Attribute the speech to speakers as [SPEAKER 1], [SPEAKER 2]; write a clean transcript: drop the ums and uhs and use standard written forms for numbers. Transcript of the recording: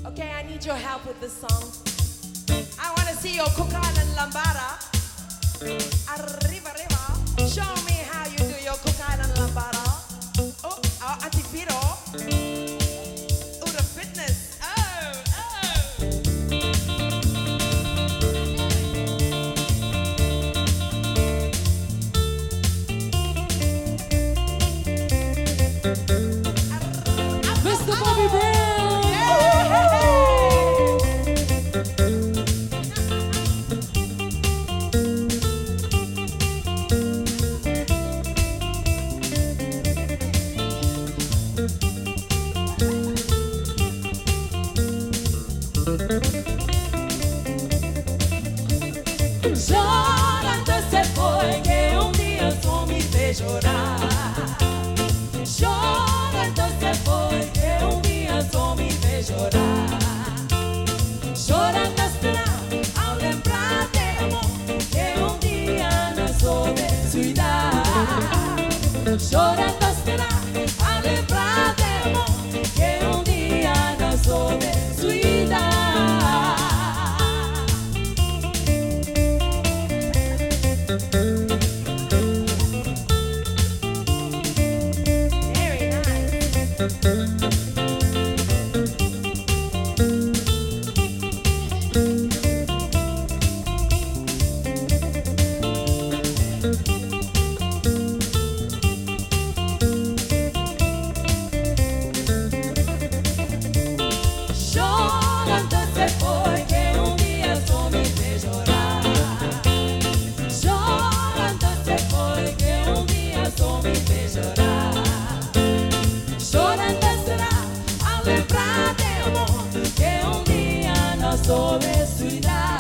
[SPEAKER 1] Okay, I need your help with this song. I want to see your kukan and lambada. Arriba, arriba. Show me how you do your kukan and lambada. Oh, Auntie Piro. Oh, the fitness. Oh,
[SPEAKER 2] Mr. Bobby Brown. Chorando se foi que um dia eu só me fez chorar. Chorando se foi que um dia só me fez chorar. Chorando será ao lembrar de amor que um dia não soube cuidar. Chorando será ao lembrar de amor que um dia não soube cuidar.
[SPEAKER 1] very nice.
[SPEAKER 2] Chorando se foi que um dia só me fez chorar. Chorando se foi que um dia só me fez chorar. Chorando será ao lembrar de amor que um dia não soube cuidar.